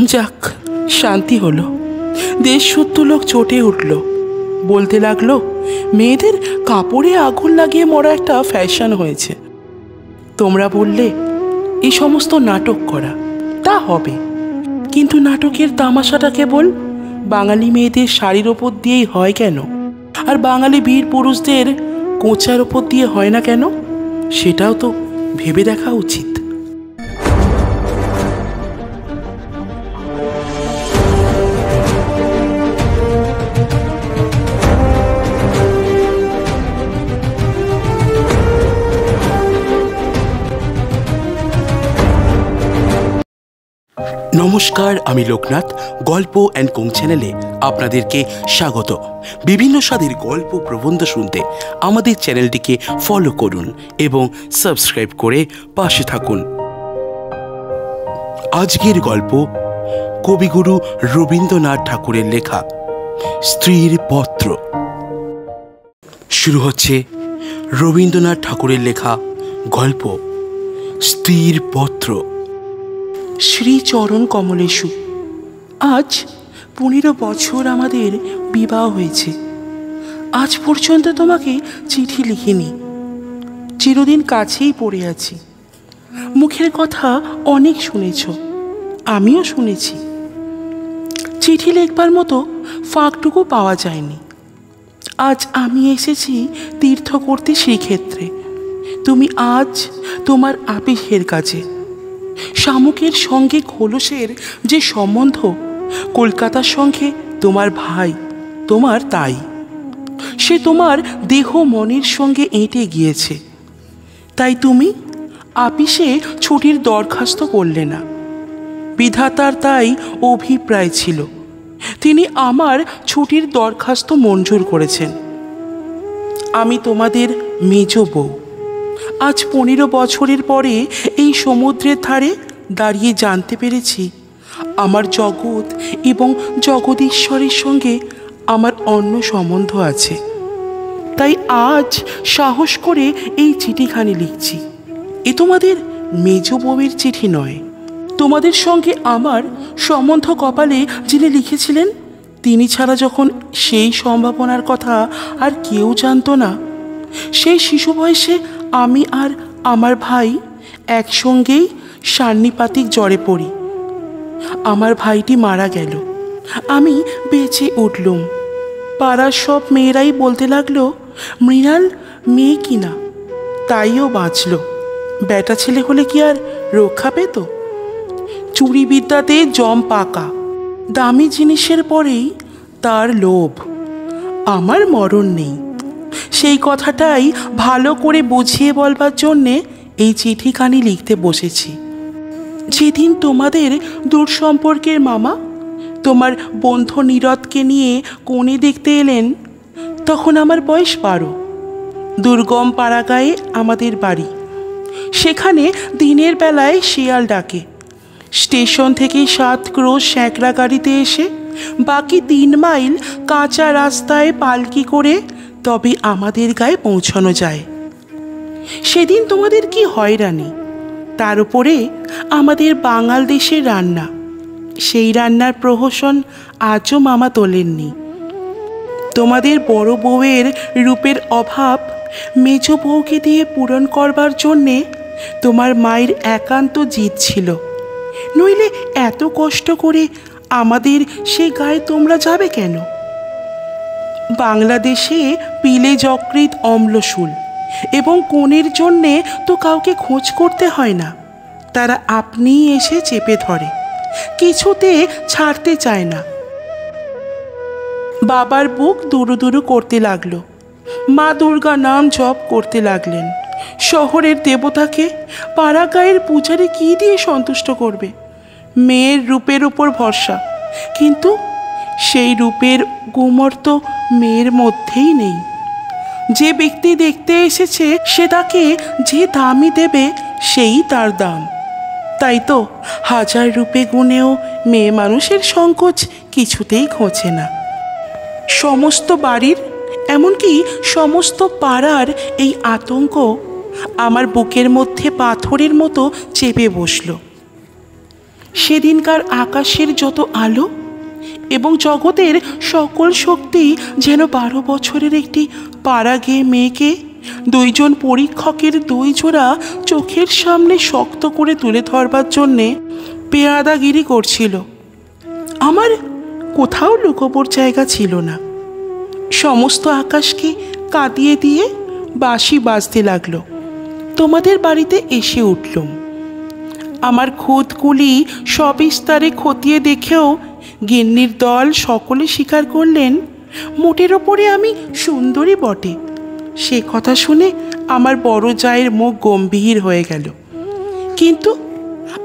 যাক, শান্তি হলো। দেশ শুদ্ধ লোক চটে উঠল, বলতে লাগলো মেয়েদের কাপড়ে আগুন লাগিয়ে মরা একটা ফ্যাশন হয়েছে। তোমরা বললে এই সমস্ত নাটক করা, তা হবে, কিন্তু নাটকের তামাশাটা কেবল বাঙালি মেয়েদের শাড়ির ওপর দিয়েই হয় কেন, আর বাঙালি বীর পুরুষদের কোঁচার ওপর দিয়ে হয় না কেন? সেটাও তো ভেবে দেখা উচিত। নমস্কার, আমি লোকনাথ। গল্প অ্যান্ড কোং চ্যানেলে আপনাদেরকে স্বাগত। বিভিন্ন স্বাদের গল্প প্রবন্ধ শুনতে আমাদের চ্যানেলটিকে ফলো করুন এবং সাবস্ক্রাইব করে পাশে থাকুন। আজকের গল্প কবিগুরু রবীন্দ্রনাথ ঠাকুরের লেখা স্ত্রীর পত্র। শুরু হচ্ছে রবীন্দ্রনাথ ঠাকুরের লেখা গল্প স্ত্রীর পত্র। শ্রীচরণ কমলেশু, আজ 15 বছর আমাদের বিবাহ হয়েছে। আজ পর্যন্ত তোমাকে চিঠি লিখিনি। চিরদিন কাছেই পড়ে আছি। মুখের কথা অনেক শুনেছ, আমিও শুনেছি। চিঠি লিখবার মতো ফাঁকটুকু পাওয়া যায়নি। আজ আমি এসেছি তীর্থ করতে শ্রীক্ষেত্রে, তুমি আজ তোমার আপিসের কাজে। শামুকের সঙ্গে খোলসের যে সম্বন্ধ, কলকাতার সঙ্গে তোমার ভাই, তোমার তাই, সে তোমার দেহ মনের সঙ্গে এঁটে গিয়েছে। তাই তুমি আপিসে ছুটির দরখাস্ত করলে না। বিধাতার তাই অভিপ্রায় ছিল, তিনি আমার ছুটির দরখাস্ত মঞ্জুর করেছেন। আমি তোমাদের মেজ বউ। আজ 15 বছরের পরে এই সমুদ্রের ধারে দাঁড়িয়ে জানতে পেরেছি আমার জগৎ এবং জগদীশ্বরের সঙ্গে আমার অন্য সম্বন্ধ আছে। তাই আজ সাহস করে এই চিঠিখানি লিখছি। এ তোমাদের মেজ বউয়ের চিঠি নয়। তোমাদের সঙ্গে আমার সম্বন্ধ কপালে যিনি লিখেছিলেন, তিনি ছাড়া যখন সেই সম্ভাবনার কথা আর কেউ জানতো না, সেই শিশু বয়সে আমি আর আমার ভাই একসঙ্গেই সান্নিপাতিক জ্বরে পড়ি। আমার ভাইটি মারা গেল, আমি বেঁচে উঠলুম। পাড়ার সব মেয়েরাই বলতে লাগলো, মৃণাল মেয়ে কিনা, তাইও বাঁচল। বেটা ছেলে হলে কি আর রক্ষা পেত? চুরি বিদ্যাতে জম পাকা, দামি জিনিসের পরেই তার লোভ। আমার মরণ নেই, সেই কথাটাই ভালো করে বুঝিয়ে বলবার জন্যে এই চিঠিখানি লিখতে বসেছি। যেদিন তোমাদের দূর সম্পর্কের মামা তোমার বন্ধু নীরদকে নিয়ে কনে দেখতে এলেন, তখন আমার বয়স 12। দুর্গম পাড়াগাঁয়ে আমাদের বাড়ি। সেখানে দিনের বেলায় শিয়াল ডাকে। স্টেশন থেকে 7 ক্রোশ স্যাঁকড়া গাড়িতে এসে বাকি 3 মাইল কাঁচা রাস্তায় পালকি করে তবে আমাদের গায়ে পৌঁছানো যায়। সেদিন তোমাদের কি হয়রানি! তার উপরে আমাদের বাঙাল দেশের রান্না, সেই রান্নার প্রহসন আজও মামা তোলেননি। তোমাদের বড় বউয়ের রূপের অভাব মেজ বউকে দিয়ে পূরণ করবার জন্যে তোমার মায়ের একান্ত জিদ ছিল, নইলে এত কষ্ট করে আমাদের সে গায়ে তোমরা যাবে কেন? বাংলাদেশে পিলে যকৃৎ অম্লশূল এবং কোণের জন্যে তো কাউকে খোঁজ করতে হয় না। তারা আপনিই এসে চেপে ধরে, কিছুতে ছাড়তে চায় না। বাবার বুক দুরু দুরু করতে লাগলো। মা দুর্গা নাম জপ করতে লাগলেন। শহরের দেবতাকে পাড়াগাঁয়ের পূজারি কি দিয়ে সন্তুষ্ট করবে? মেয়ের রূপের উপর ভরসা, কিন্তু সেই রূপের গুমর তো মেয়ের মধ্যেই নেই। যে ব্যক্তি দেখতে এসেছে সে তাকে যে দামই দেবে সেই তার দাম। তাই তো 1000 রূপে গুণেও মেয়ে মানুষের সংকোচ কিছুতেই ঘোচে না। সমস্ত বাড়ির, এমনকি সমস্ত পাড়ার এই আতঙ্ক আমার বুকের মধ্যে পাথরের মতো চেপে বসল। সেদিনকার আকাশের যত আলো এবং জগতের সকল শক্তি যেন 12 বছরের একটি পাড়াগে মেয়েকে দুইজন পরীক্ষকের দুই জোড়া চোখের সামনে শক্ত করে তুলে ধরবার জন্যে পেয়াদাগিরি করছিল। আমার কোথাও লুকোবার জায়গা ছিল না। সমস্ত আকাশকে কাঁদিয়ে দিয়ে বাঁশি বাজতে লাগলো। তোমাদের বাড়িতে এসে উঠলুম। আমার খুঁতকুলি সবিস্তারে খতিয়ে দেখেও গিন্নির দল সকলে স্বীকার করলেন মোটের ওপরে আমি সুন্দরী বটে। সে কথা শুনে আমার বড় জায়ের মুখ গম্ভীর হয়ে গেল। কিন্তু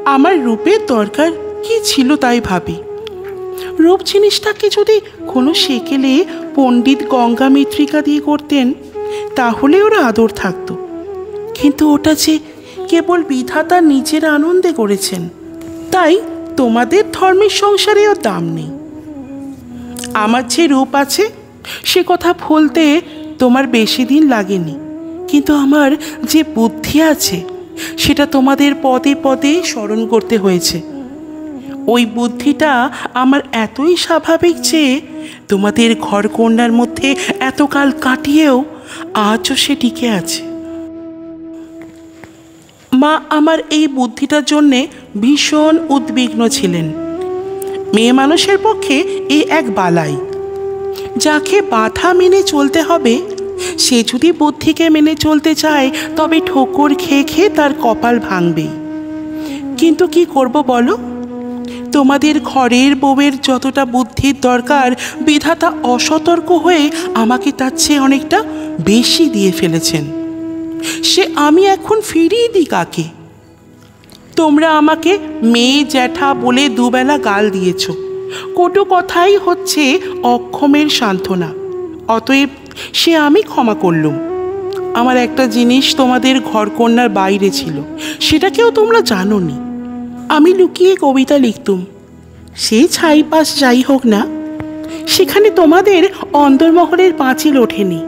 আমার রূপের দরকার কি ছিল তাই ভাবি। রূপ জিনিসটাকে যদি কোনো সেকেলে পণ্ডিত গঙ্গা মিত্রিকা দিয়ে করতেন তাহলে ওরা আদর থাকতো, কিন্তু ওটা যে কেবল বিধাতা নিজের আনন্দে করেছেন, তাই তোমাদের ধর্মের সংসারেও দাম নেই। আমার যে রূপ আছে সে কথা ভুলতে তোমার বেশি দিন লাগেনি, কিন্তু আমার যে বুদ্ধি আছে সেটা তোমাদের পদে পদে স্মরণ করতে হয়েছে। ওই বুদ্ধিটা আমার এতই স্বাভাবিক যে তোমাদের ঘরকন্যার মধ্যে এতকাল কাটিয়েও আজও সে টিকে আছে। মা আমার এই বুদ্ধিটার জন্যে ভীষণ উদ্বিগ্ন ছিলেন। মেয়ে মানুষের পক্ষে এ এক বালাই। যাকে বাধা মেনে চলতে হবে সে যদি বুদ্ধিকে মেনে চলতে চায় তবে ঠোকর খেয়ে খেয়ে তার কপাল ভাঙবেই। কিন্তু কি করব বলো? তোমাদের ঘরের বউয়ের যতটা বুদ্ধির দরকার বিধাতা অসতর্ক হয়ে আমাকে তার চেয়ে অনেকটা বেশি দিয়ে ফেলেছেন। সে আমি এখন ফিরিয়ে দিই কাকে? তোমরা আমাকে মেয়ে জ্যাঠা বলে দুবেলা গাল দিয়েছ। কটু কথাই হচ্ছে অক্ষমের সান্ত্বনা। অতএব সে আমি ক্ষমা করলুম। আমার একটা জিনিস তোমাদের ঘরকন্যার বাইরে ছিল, সেটাকেও তোমরা জানোনি। আমি লুকিয়ে কবিতা লিখতুম। সে ছাইপাশ যাই হোক না, সেখানে তোমাদের অন্দরমহলের পাঁচিল ওঠেনি।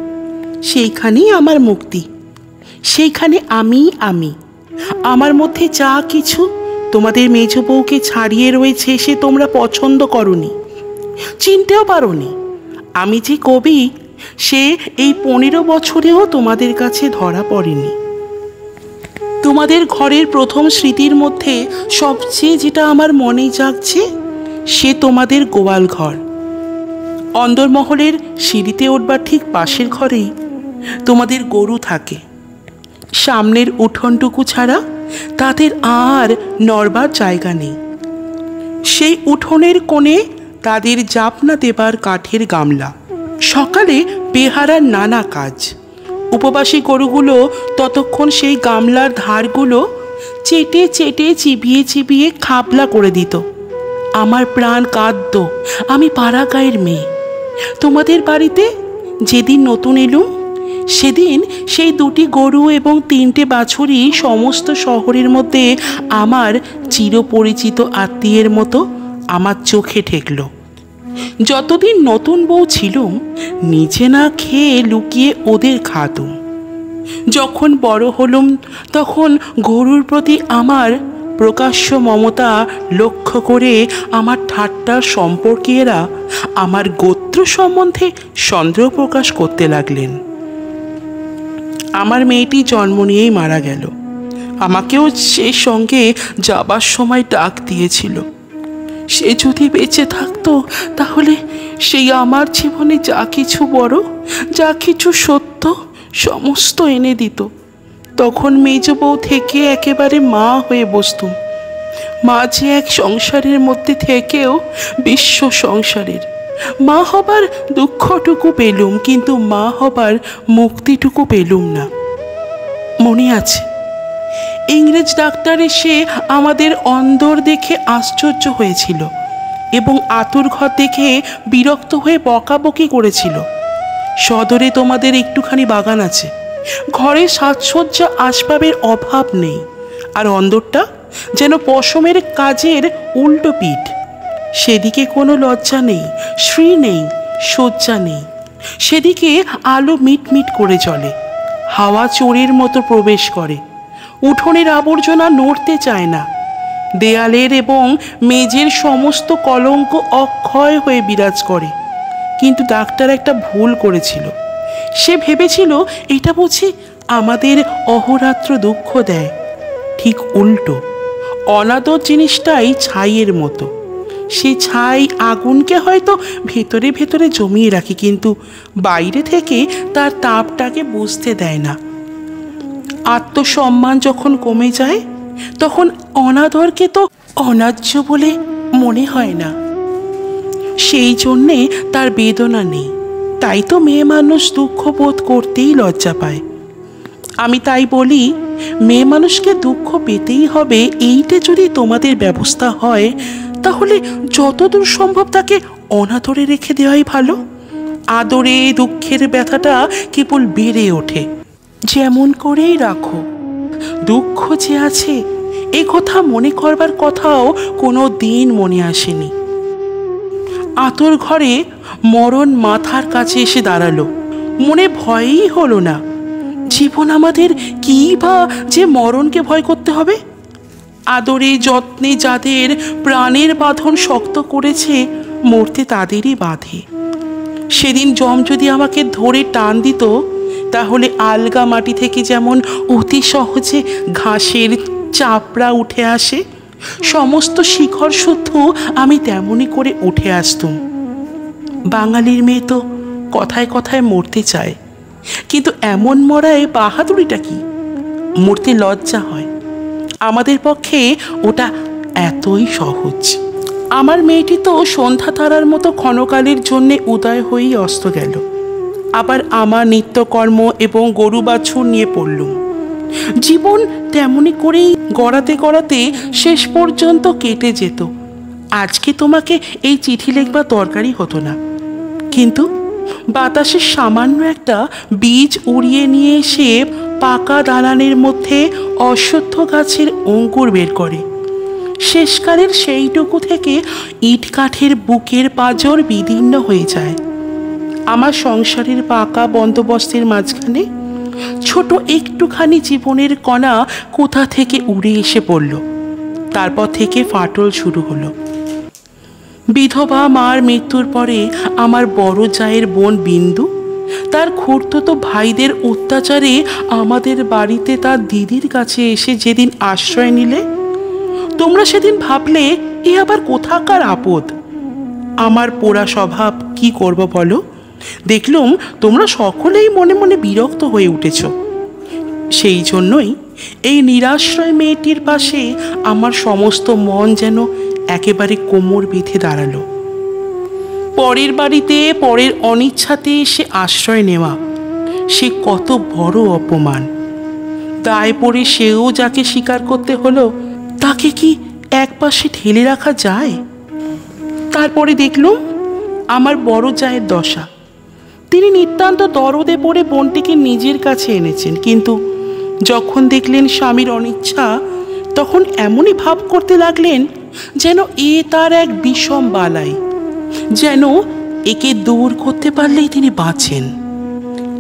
সেইখানেই আমার মুক্তি। সেইখানে আমি আমার মধ্যে যা কিছু তোমাদের মেজ বউকে ছাড়িয়ে রয়েছে সে তোমরা পছন্দ করনি, চিনতেও পারোনি। আমি যে কবি সে এই 15 বছরেও তোমাদের কাছে ধরা পড়েনি। তোমাদের ঘরের প্রথম স্মৃতির মধ্যে সবচেয়ে যেটা আমার মনে জাগছে সে তোমাদের গোয়াল ঘর। অন্দরমহলের সিঁড়িতে উঠবার ঠিক পাশের ঘরেই তোমাদের গরু থাকে। সামনের উঠোনটুকু ছাড়া তাদের আর নড়বার জায়গা নেই। সেই উঠোনের কোণে তাদের জাপনা দেবার কাঠের গামলা। সকালে বেহারার নানা কাজ। উপবাসী গরুগুলো ততক্ষণ সেই গামলার ধারগুলো চেটে চেটে চিবিয়ে চিবিয়ে খাবলা করে দিত। আমার প্রাণ কাঁদত। আমি পাড়া গাঁয়ের মেয়ে। তোমাদের বাড়িতে যেদিন নতুন এলুম সেদিন সেই 2টি গরু এবং 3টে বাছুরই সমস্ত শহরের মধ্যে আমার চিরপরিচিত আত্মীয়ের মতো আমার চোখে ঠেকল। যতদিন নতুন বউ ছিলুম নিজে না খেয়ে লুকিয়ে ওদের খাতুম। যখন বড় হলুম তখন গরুর প্রতি আমার প্রকাশ্য মমতা লক্ষ্য করে আমার ঠাট্টার সম্পর্কীয়রা আমার গোত্র সম্বন্ধে সন্দেহ প্রকাশ করতে লাগলেন। আমার মেয়েটি জন্ম নিয়েই মারা গেল। আমাকেও সেই সঙ্গে যাবার সময় ডাক দিয়েছিল। সে যদি বেঁচে থাকতো তাহলে সেই আমার জীবনে যা কিছু বড়, যা কিছু সত্য সমস্ত এনে দিত। তখন মেজ বউ থেকে একেবারে মা হয়ে বসতুম। মা যে এক সংসারের মধ্যে থেকেও বিশ্ব সংসারের। মা হবার দুঃখটুকু পেলুম, কিন্তু মা হবার মুক্তিটুকু পেলুম না। মনে আছে ইংরেজ ডাক্তার এসে আমাদের অন্দর দেখে আশ্চর্য হয়েছিল এবং আতুর ঘর দেখে বিরক্ত হয়ে বকাবকি করেছিল। সদরে তোমাদের একটুখানি বাগান আছে, ঘরে সাজসজ্জা আসবাবের অভাব নেই, আর অন্দরটা যেন পশমের কাজের উল্টো পিঠ। সেদিকে কোনো লজ্জা নেই, শ্রী নেই, শয্যা নেই। সেদিকে আলো মিটমিট করে জ্বলে, হাওয়া চোরের মতো প্রবেশ করে। উঠোনের আবর্জনা নড়তে চায় না। দেয়ালের এবং মেঝের সমস্ত কলঙ্ক অক্ষয় হয়ে বিরাজ করে। কিন্তু ডাক্তার একটা ভুল করেছিল। সে ভেবেছিল এটা বুঝি আমাদের অহোরাত্র দুঃখ দেয়। ঠিক উল্টো, অনাদর জিনিসটাই ছাইয়ের মতো। সে ছাই আগুনকে হয়তো ভেতরে ভেতরে জমিয়ে রাখে, কিন্তু বাইরে থেকে তার তাপটাকে বুঝতে দেয় না। আত্মসম্মান যখন কমে যায় তখন অনাদরকে তো অন্যায্য বলে মনে হয় না। সেই জন্যে তার বেদনা নেই। তাই তো মেয়ে মানুষ দুঃখ বোধ করতেই লজ্জা পায়। আমি তাই বলি, মেয়ে মানুষকে দুঃখ পেতেই হবে এইটা যদি তোমাদের ব্যবস্থা হয়, তাহলে যতদূর সম্ভব তাকে অনাদরে রেখে দেওয়াই ভালো। আদরে দুঃখের ব্যথাটা কেবল বেড়ে ওঠে। যেমন করেই রাখো, দুঃখ যে আছে এ কথা মনে করবার কথাও কোনো দিন মনে আসেনি। আতর ঘরে মরণ মাথার কাছে এসে দাঁড়ালো, মনে ভয়ই হলো না। জীবন আমাদের কী বা যে মরণকে ভয় করতে হবে? আদরে যত্নে যাদের প্রাণের বাঁধন শক্ত করেছে, মরতে তাদেরই বাঁধে। সেদিন যম যদি আমাকে ধরে টান দিত, তাহলে আলগা মাটি থেকে যেমন অতি সহজে ঘাসের চাপড়া উঠে আসে, সমস্ত শিখর শুদ্ধ আমি তেমনই করে উঠে আসতুম। বাঙালির মেয়ে তো কথায় কথায় মরতে চায়, কিন্তু এমন মরায় বাহাদুরিটা কি? মরতে লজ্জা হয়। আমাদের পক্ষে ওটা এতই সহজ। আমার মেয়েটি তো সন্ধ্যা তারার মতো ক্ষণকালের জন্যে উদয় হয়েই অস্ত গেল। আবার আমার নিত্যকর্ম এবং গরু বাছুর নিয়ে পড়লুম। জীবন তেমনি করেই গড়াতে গড়াতে শেষ পর্যন্ত কেটে যেত। আজকে তোমাকে এই চিঠি লেখবার দরকারই হতো না, কিন্তু বাতাসের সামান্য একটা বীজ উড়িয়ে নিয়ে এসে পাকা দালানের মধ্যে অশ্বত্থ গাছের অঙ্কুর বের করে। শেষকালের সেইটুকু থেকে ইট কাঠের বুকের পাঁজর বিদীর্ণ হয়ে যায়। আমার সংসারের পাকা বন্দোবস্তের মাঝখানে ছোট একটুখানি জীবনের কণা কোথা থেকে উড়ে এসে পড়ল। তারপর থেকে ফাটল শুরু হলো। বিধবা মার মৃত্যুর পরে আমার বড় জায়ের বোন বিন্দু তার খুড়তুতো ভাইদের অত্যাচারে আমাদের বাড়িতে তার দিদির কাছে এসে যেদিন আশ্রয় নিলে, তোমরা সেদিন ভাবলে এ আবার কোথাকার আপদ। আমার পোড়া স্বভাব কি করব বলো? দেখলুম তোমরা সকলেই মনে মনে বিরক্ত হয়ে উঠেছ। সেই জন্যই এই নিরাশ্রয় মেয়েটির পাশে আমার সমস্ত মন যেন একেবারে কোমর বেঁধে দাঁড়ালো। পরের বাড়িতে পরের অনিচ্ছাতে সে আশ্রয় নেওয়া, সে কত বড় অপমান। দায় পড়ে সেও যাকে স্বীকার করতে হলো, তাকে কি এক পাশে ঠেলে রাখা যায়? তারপরে দেখলুম আমার বড় জায়ের দশা। তিনি নিতান্ত দরদে পড়ে বোনটিকে নিজের কাছে এনেছেন, কিন্তু যখন দেখলেন স্বামীর অনিচ্ছা, তখন এমনই ভাব করতে লাগলেন যেন এ তার এক বিষম বালাই, যেন একে দূর করতে পারলেই তিনি বাঁচেন।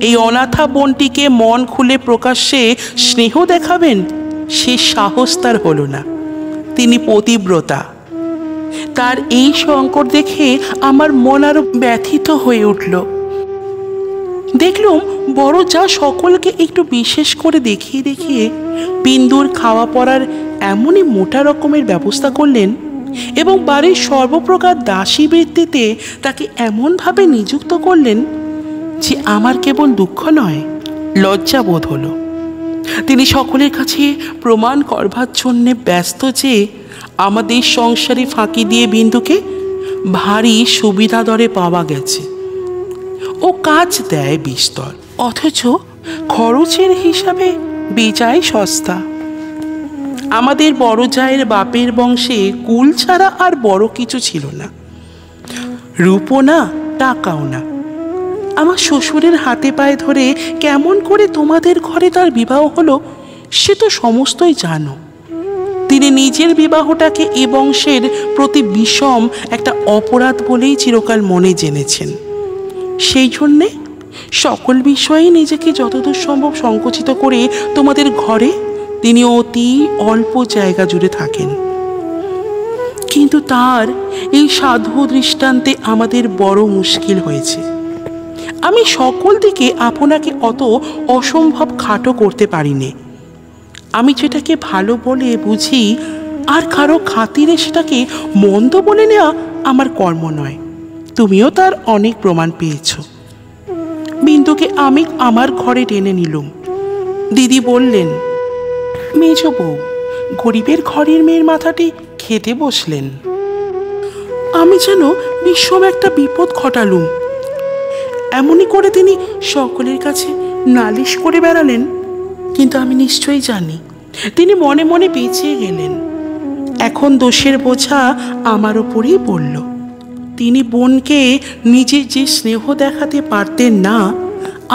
এই অনাথা বোনটিকে মন খুলে প্রকাশ্যে স্নেহ দেখাবেন, সে সাহস তার হলো না। তিনি পতিব্রতা। তার এই সংকট দেখে আমার মন আরো ব্যথিত হয়ে উঠল। দেখলুম বড় যা সকলকে একটু বিশেষ করে দেখিয়ে দেখিয়ে বিন্দুর খাওয়া পড়ার এমনই মোটা রকমের ব্যবস্থা করলেন এবং বাড়ির সর্বপ্রকার দাসী বৃত্তিতে তাকে এমনভাবে নিযুক্ত করলেন যে আমার কেবল দুঃখ নয়, লজ্জা বোধ হলো। তিনি সকলের কাছে প্রমাণ করবার জন্যে ব্যস্ত যে আমাদের সংসারে ফাঁকি দিয়ে বিন্দুকে ভারী সুবিধা দরে পাওয়া গেছে। ও কাজ দেয় বিস্তর, অথচ খরচের হিসাবে বেজায় সস্তা। আমাদের বড় জায়ের বাপের বংশে কুল ছাড়া আর বড় কিছু ছিল না, রূপও না, টাকাও না। আমার শ্বশুরের হাতে পায়ে ধরে কেমন করে তোমাদের ঘরে তার বিবাহ হলো সে তো সমস্তই জানো। তিনি নিজের বিবাহটাকে এ বংশের প্রতি বিষম একটা অপরাধ বলেই চিরকাল মনে জেনেছেন। সেই জন্যে সকল বিষয়ে নিজেকে যতদূর সম্ভব সংকুচিত করে তোমাদের ঘরে তিনি অতি অল্প জায়গা জুড়ে থাকেন। কিন্তু তার এই সাধু দৃষ্টান্তে আমাদের বড় মুশকিল হয়েছে। আমি সকল দিকে আপনাকে অত অসম্ভব খাটো করতে পারিনি। আমি যেটাকে ভালো বলে বুঝি আর কারো খাতিরে সেটাকে মন্দ বলে নেওয়া আমার কর্ম নয়। তুমিও তার অনেক প্রমাণ পেয়েছ। বিন্দুকে আমি আমার ঘরে টেনে নিলুম। দিদি বললেন, মেজ বউ, গরিবের ঘরের মেয়ের মাথাটি খেতে বসলেন। আমি যেন বিষম একটা বিপদ ঘটালুম। এমনই করে তিনি সকলের কাছে নালিশ করে বেড়ালেন। কিন্তু আমি নিশ্চয়ই জানি তিনি মনে মনে বেঁচে গেলেন। এখন দোষের বোঝা আমার ওপরেই পড়ল। তিনি বোনকে নিজে যে স্নেহ দেখাতে পারতেন না,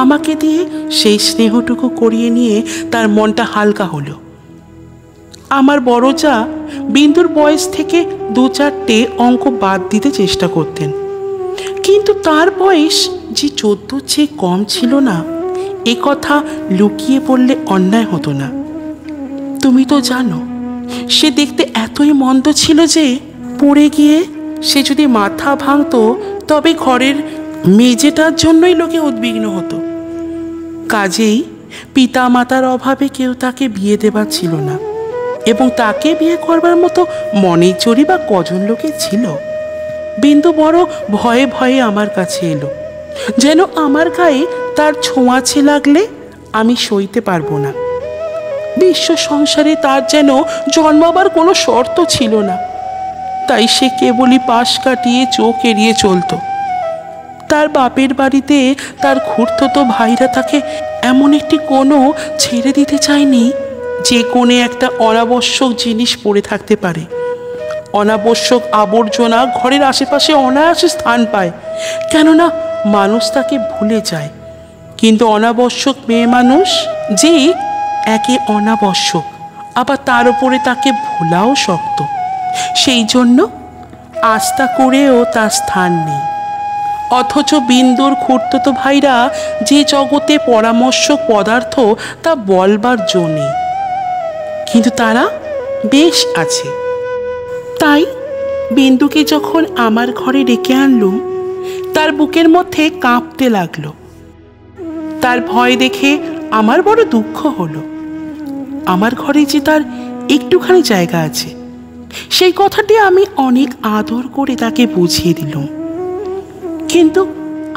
আমাকে দিয়ে সেই স্নেহটুকু করিয়ে নিয়ে তার মনটা হালকা হলো। আমার বড় যা বিন্দুর বয়স থেকে 2-4টে অঙ্ক বাদ দিতে চেষ্টা করতেন, কিন্তু তার বয়স যে 14 চেয়ে কম ছিল না, এ কথা লুকিয়ে পড়লে অন্যায় হতো না। তুমি তো জানো সে দেখতে এতই মন্দ ছিল যে পড়ে গিয়ে সে যদি মাথা ভাঙত তবে ঘরের মেজেটার জন্যই লোকে উদ্বিগ্ন হতো। কাজেই পিতা মাতার অভাবে কেউ তাকে বিয়ে দেবার ছিল না, এবং তাকে বিয়ে করবার মতো মনের জোরই বা কজন লোকের ছিল। বিন্দু বড় ভয়ে ভয়ে আমার কাছে এলো, যেন আমার গায়ে তার ছোঁয়াচে লাগলে আমি সইতে পারবো না। বিশ্ব সংসারে তার যেন জন্মাবার কোনো শর্ত ছিল না, তাই সে কেবলই পাশ কাটিয়ে চোখ এড়িয়ে চলত। তার বাপের বাড়িতে তার খুড়তুতো ভাইরা তাকে এমন একটি কোনো ছেড়ে দিতে চায়নি যে কোণে একটা অনাবশ্যক জিনিস পড়ে থাকতে পারে। অনাবশ্যক আবর্জনা ঘরের আশেপাশে অনায়াসে স্থান পায়, কেননা মানুষ তাকে ভুলে যায়। কিন্তু অনাবশ্যক মেয়ে মানুষ যে একে অনাবশ্যক, আবার তার উপরে তাকে ভোলাও শক্ত, সেই জন্য আস্থা করেও তার স্থান নেই। অথচ বিন্দুর খুড়তুতো ভাইরা যে জগতে পরামর্শক পদার্থ তা বলবার জো নেই, কিন্তু তারা বেশ আছে। তাই বিন্দুকে যখন আমার ঘরে ডেকে আনলুম, তার বুকের মধ্যে কাঁপতে লাগলো। তার ভয় দেখে আমার বড় দুঃখ হলো। আমার ঘরে যে তার একটুখানি জায়গা আছে, সেই কথাটি আমি অনেক আদর করে তাকে বুঝিয়ে দিলুম। কিন্তু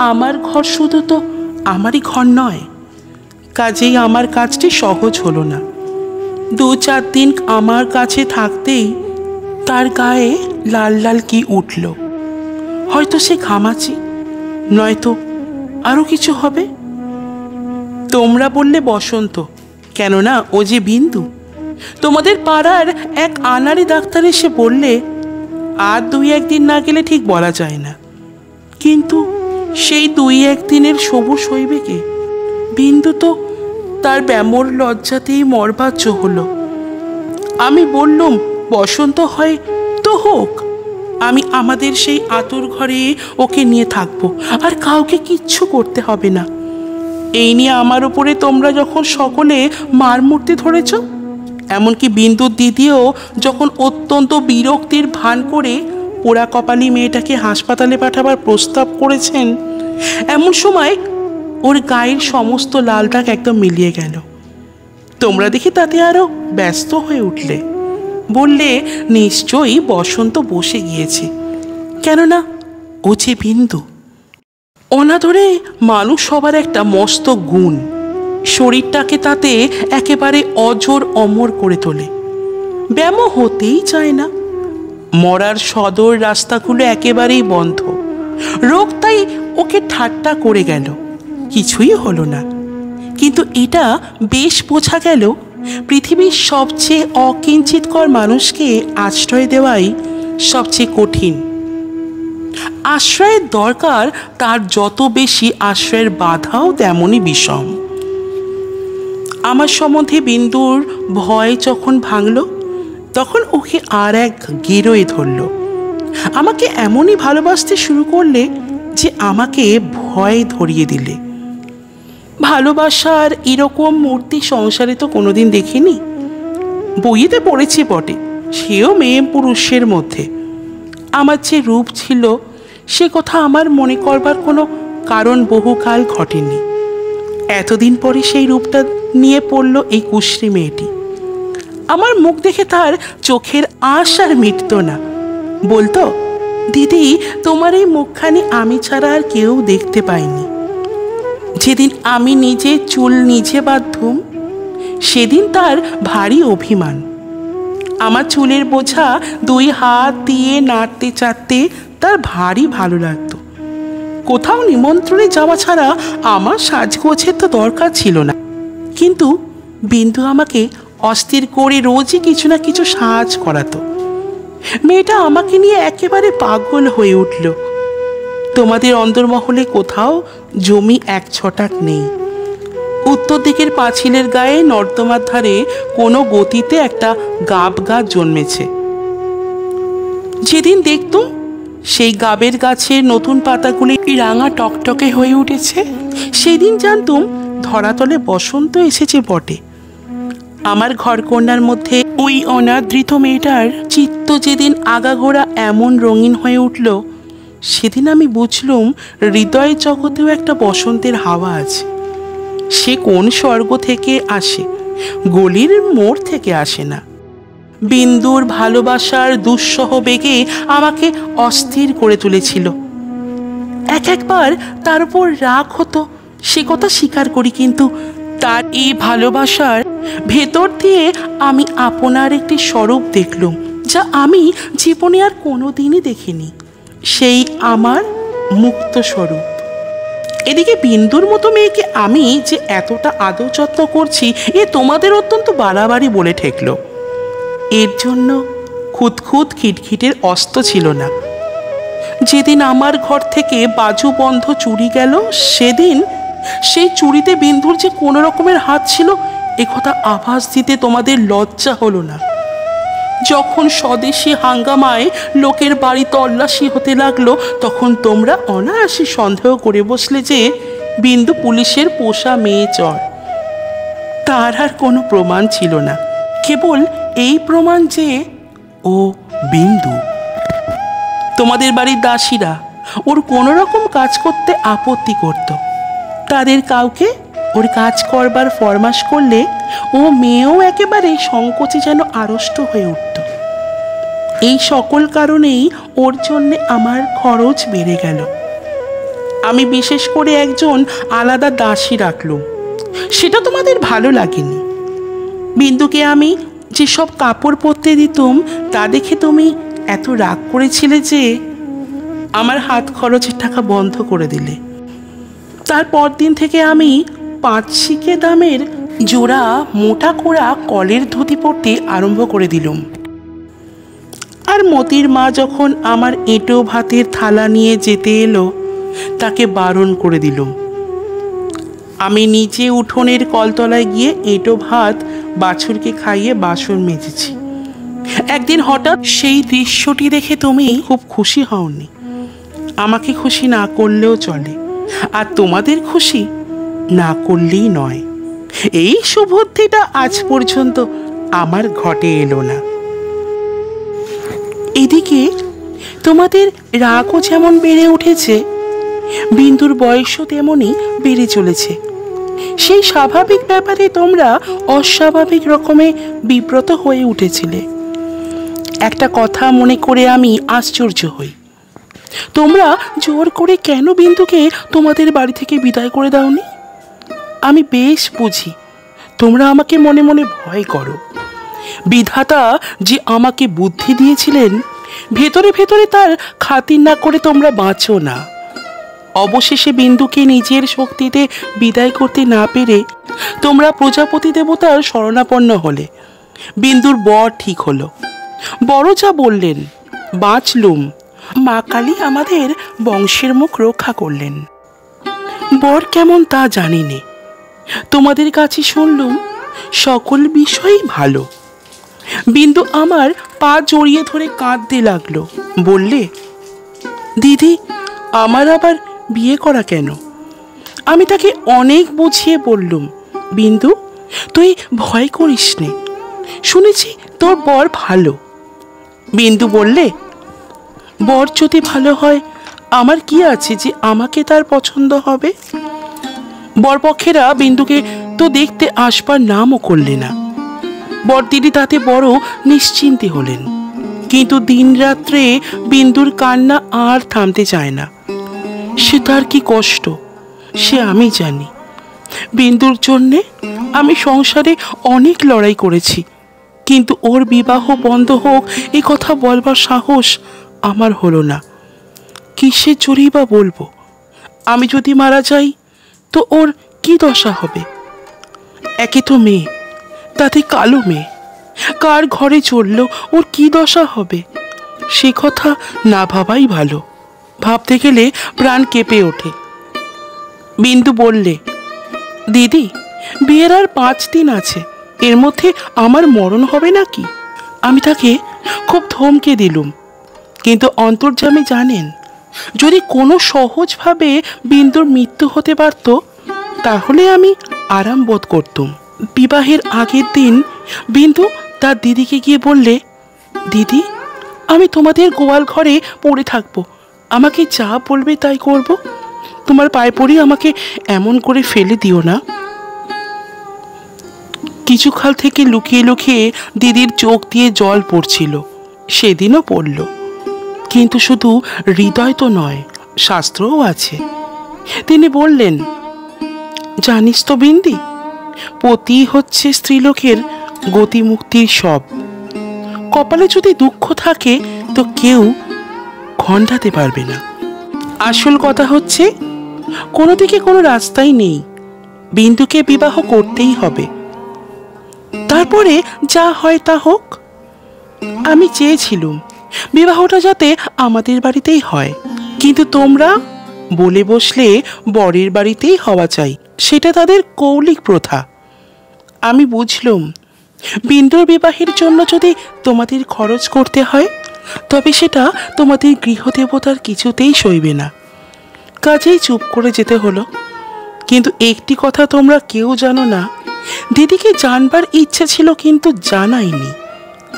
আমার ঘর শুধু তো আমারই ঘর নয়, কাজেই আমার কাজটি সহজ হলো না। 2-4 দিন আমার কাছে থাকতেই তার গায়ে লাল লাল কি উঠল। হয়তো সে ঘামাচি, নয়তো আরও কিছু হবে। তোমরা বললে বসন্ত, কেননা ও যে বিন্দু। তোমাদের পাড়ার এক আনাড়ি ডাক্তার এসে বললে আর 2-1 দিন না গেলে ঠিক বলা যায় না। কিন্তু সেই 2-1 দিনের সবুজ হইবে কে? বিন্দু তো তার ব্যামোর লজ্জাতেই মরবাচ্য হলো। আমি বললুম, বসন্ত হয় তো হোক, আমি আমাদের সেই আতুর ঘরে ওকে নিয়ে থাকবো, আর কাউকে কিচ্ছু করতে হবে না। এই নিয়ে আমার উপরে তোমরা যখন সকলে মার মূর্তি ধরেছ, এমনকি বিন্দুর দিদিও যখন অত্যন্ত বিরক্তির ভান করে পোড়া কপালি মেয়েটাকে হাসপাতালে পাঠাবার প্রস্তাব করেছেন, এমন সময় ওর গায়ের সমস্ত লাল দাগ একদম মিলিয়ে গেল। তোমরা দেখি তাতে আরো ব্যস্ত হয়ে উঠলে, বললে নিশ্চয়ই বসন্ত বসে গিয়েছে, কেননা ও যে বিন্দু। অনাদরে মানুষ হবার একটা মস্ত গুণ, শরীরটাকে তাতে একেবারে অজর অমর করে তোলে। ব্যামো হতেই চায় না। মরার সদর রাস্তাগুলো একেবারেই বন্ধ। রোগ তাই ওকে ঠাট্টা করে গেল, কিছুই হলো না। কিন্তু এটা বেশ বোঝা গেল, পৃথিবীর সবচেয়ে অকিঞ্চিতকর মানুষকে আশ্রয় দেওয়াই সবচেয়ে কঠিন। আশ্রয়ের দরকার তার যত বেশি, আশ্রয়ের বাধাও তেমনই বিষম। আমার সম্বন্ধে বিন্দুর ভয় যখন ভাঙল, তখন ওকে আর এক গেরোয় ধরল। আমাকে এমনই ভালোবাসতে শুরু করলে যে আমাকে ভয় ধরিয়ে দিলে। ভালোবাসার এরকম মূর্তি সংসারে তো কোনোদিন দেখিনি। বইয়েতে পড়েছি বটে, সেও মেয়ে পুরুষের মধ্যে, আমার যে রূপ ছিল সে কথা আমার মনে করবার কোনো কারণ বহুকাল ঘটেনি। এতদিন পরে সেই রূপটা নিয়ে পড়ল এই কুশ্রী মেয়েটি। আমার মুখ দেখে তার চোখের আশ আর মিটত না। বলতো, দিদি তোমার এই মুখখানি আমি ছাড়া আর কেউ দেখতে পায়নি। যেদিন আমি নিজে চুল নিজে বাঁধতুম সেদিন তার ভারী অভিমান। আমার চুলের বোঝা 2 হাত দিয়ে নাড়তে চাড়তে তার ভারী ভালো লাগতো। কোথাও নিমন্ত্রণে যাওয়া ছাড়া আমার সাজগোছের তো দরকার ছিল না, কিন্তু বিন্দু আমাকে অস্থির করে রোজই কিছু না কিছু সাজ করাতো। মেয়েটা আমাকে নিয়ে একেবারে পাগল হয়ে উঠল। তোমাদের অন্দরমহলে কোথাও জমি 1 ছটাক নেই। উত্তর দিকের পাঁচিলের গায়ে নর্দমার ধারে কোনো গতিতে একটা গাব গাছ জন্মেছে। যেদিন দেখতুম সেই গাবের গাছের নতুন পাতাগুলি রাঙা টকটকে হয়ে উঠেছে, সেদিন জানতুম ধরাতলে বসন্ত এসেছে বটে। আমার ঘরকন্যার মধ্যে ওই অনাদৃত মেয়েটার চিত্ত যেদিন আগাগোড়া এমন রঙিন হয়ে উঠল, সেদিন আমি বুঝলুম হৃদয় জগতেও একটা বসন্তের হাওয়া আছে। সে কোন স্বর্গ থেকে আসে, গলির মোড় থেকে আসে না। বিন্দুর ভালোবাসার দুঃসহ বেগে আমাকে অস্থির করে তুলেছিল। একবার তার উপর রাগ হতো, সে কথা স্বীকার করি, কিন্তু তার এই ভালোবাসার ভেতর দিয়ে আমি আপনার একটি স্বরূপ দেখলুম, যা আমি জীবনে আর কোনোদিনই দেখিনি। সেই আমার মুক্ত স্বরূপ। এদিকে বিন্দুর মতো মেয়েকে আমি যে এতটা আদর যত্ন করছি, এ তোমাদের অত্যন্ত বাড়াবাড়ি বলে ঠেকল। এর জন্য খুঁতখুঁত খিটখিটের অস্ত ছিল না। যেদিন আমার ঘর থেকে বাজু বন্ধ চুরি গেল, সেদিন সেই চুরিতে বিন্দুর যে কোনো রকমের হাত ছিল একথা আভাস দিতে তোমাদের লজ্জা হলো না। যখন স্বদেশী হাঙ্গামায় লোকের বাড়ি তল্লাশি হতে লাগলো, তখন তোমরা অনায়াসে সন্দেহ করে বসলে যে বিন্দু পুলিশের পোষা মেয়ে চর। তার আর কোনো প্রমাণ ছিল না, কেবল এই প্রমাণ যে ও বিন্দু। তোমাদের বাড়ির দাসীরা ওর কোনো রকম কাজ করতে আপত্তি করত। তাদের কাউকে ওর কাজ করবার ফরমাস করলে ও মেয়েও একেবারে সংকোচে যেন আড়ষ্ট হয়ে উঠত। এই সকল কারণেই ওর জন্যে আমার খরচ বেড়ে গেল। আমি বিশেষ করে একজন আলাদা দাসী রাখলুম। সেটা তোমাদের ভালো লাগেনি। বিন্দুকে আমি যেসব কাপড় পরতে দিতুম তা দেখে তুমি এত রাগ করেছিলে যে আমার হাত খরচের টাকা বন্ধ করে দিলে। তারপর দিন থেকে আমি 5 শিকে দামের জোড়া মোটা কোড়া কলের ধুতি পরতে আরম্ভ করে দিলুম। আর মতির মা যখন আমার এঁটো ভাতের থালা নিয়ে যেতে এলো, তাকে বারণ করে দিলুম। আমি নিচে উঠোনের কলতলায় গিয়ে এঁটো ভাত বাছুরকে খাইয়ে বাসন মেজেছি। একদিন হঠাৎ সেই দৃশ্যটি দেখে তুমি খুব খুশি হওনি। আমাকে খুশি না করলেও চলে, আর তোমাদের খুশি না করলেই নয়। এই সুবুদ্ধিটা আজ পর্যন্ত আমার ঘটে এলো না। এদিকে তোমাদের রাগও যেমন বেড়ে উঠেছে, বিন্দুর বয়সও তেমনই বেড়ে চলেছে। সেই স্বাভাবিক ব্যাপারে তোমরা অস্বাভাবিক রকমে বিব্রত হয়ে উঠেছিলে। একটা কথা মনে করে আমি আশ্চর্য হই, তোমরা জোর করে কেন বিন্দুকে তোমাদের বাড়ি থেকে বিদায় করে দাওনি? আমি বেশ বুঝি তোমরা আমাকে মনে মনে ভয় করো। বিধাতা যে আমাকে বুদ্ধি দিয়েছিলেন, ভেতরে ভেতরে তার খাতির না করে তোমরা বাঁচো না। অবশেষে বিন্দুকে নিজের শক্তিতে বিদায় করতে না পেরে তোমরা প্রজাপতি দেবতার শরণাপন্ন হলে। বিন্দুর বর ঠিক হলো। বড় যা বললেন, বাঁচলুম। মা কালী আমাদের বংশের মুখ রক্ষা করলেন। বর কেমন তা জানি নে, তোমাদের কাছে শুনলুম সকল বিষয়ই ভালো। বিন্দু আমার পা জড়িয়ে ধরে কাঁদতে লাগলো। বললে, দিদি আমার আবার বিয়ে করা কেন? আমি তাকে অনেক বুঝিয়ে বললুম, বিন্দু তুই ভয় করিস নে, শুনেছি তোর বর ভালো। বিন্দু বললে, বর যদি ভালো হয় আমার কি আছে যে আমাকে তার পছন্দ হবে? বরপক্ষেরা বিন্দুকে তো দেখতে আসবার নামও করলে না। বরদিদি তাতে বড় নিশ্চিন্তে হলেন। কিন্তু দিন রাত্রে বিন্দুর কান্না আর থামতে চায় না। সে তার কি কষ্ট সে আমি জানি। বিন্দুর জন্যে আমি সংসারে অনেক লড়াই করেছি, কিন্তু ওর বিবাহ বন্ধ হোক এ কথা বলবার সাহস আমার হলো না। কিসের জোরেই বা বলবো? আমি যদি মারা যাই তো ওর কি দশা হবে? একে তো মেয়ে, তাতে কালো মেয়ে, কার ঘরে চলল ওর কি দশা হবে? সে কথা না ভাবাই ভালো। ভাবতে গেলে প্রাণ কেঁপে ওঠে। বিন্দু বললে, দিদি বিয়ের আর 5 দিন আছে, এর মধ্যে আমার মরণ হবে নাকি? আমি তাকে খুব ধমকে দিলুম, কিন্তু অন্তর্যামী জানেন যদি কোনো সহজভাবে বিন্দুর মৃত্যু হতে পারত তাহলে আমি আরাম বোধ করতুম। বিবাহের আগের দিন বিন্দু তার দিদিকে গিয়ে বললে, দিদি আমি তোমাদের গোয়াল ঘরে পড়ে থাকবো, আমাকে যা বলবে তাই করব, তোমার পায়ে পড়ি আমাকে এমন করে ফেলে দিও না। কিছুকাল থেকে লুকিয়ে লুকিয়ে দিদির চোখ দিয়ে জল পড়ছিল, সেদিনও পড়ল। কিন্তু শুধু হৃদয় তো নয়, শাস্ত্রও আছে। তিনি বললেন, জানিস তো বিন্দি, পতি হচ্ছে স্ত্রীলোকের গতিমুক্তির সব। কপালে যদি দুঃখ থাকে তো কেউ খণ্ডাতে পারবে না। আসল কথা হচ্ছে কোনো দিকে কোনো রাস্তাই নেই, বিন্দুকে বিবাহ করতেই হবে, তারপরে যা হয় তা হোক। আমি চেয়েছিলুম বিবাহটা যাতে আমাদের বাড়িতেই হয়, কিন্তু তোমরা বলে বসলে বরের বাড়িতেই হওয়া চাই, সেটা তাদের কৌলিক প্রথা। আমি বুঝলুম বিন্দুর বিবাহের জন্য যদি তোমাদের খরচ করতে হয় তবে সেটা তোমাদের গৃহদেবতার কিছুতেই সইবে না। কাজেই চুপ করে যেতে হলো। কিন্তু একটি কথা তোমরা কেউ জানো না, দিদিকে জানবার ইচ্ছে ছিল কিন্তু জানাইনি,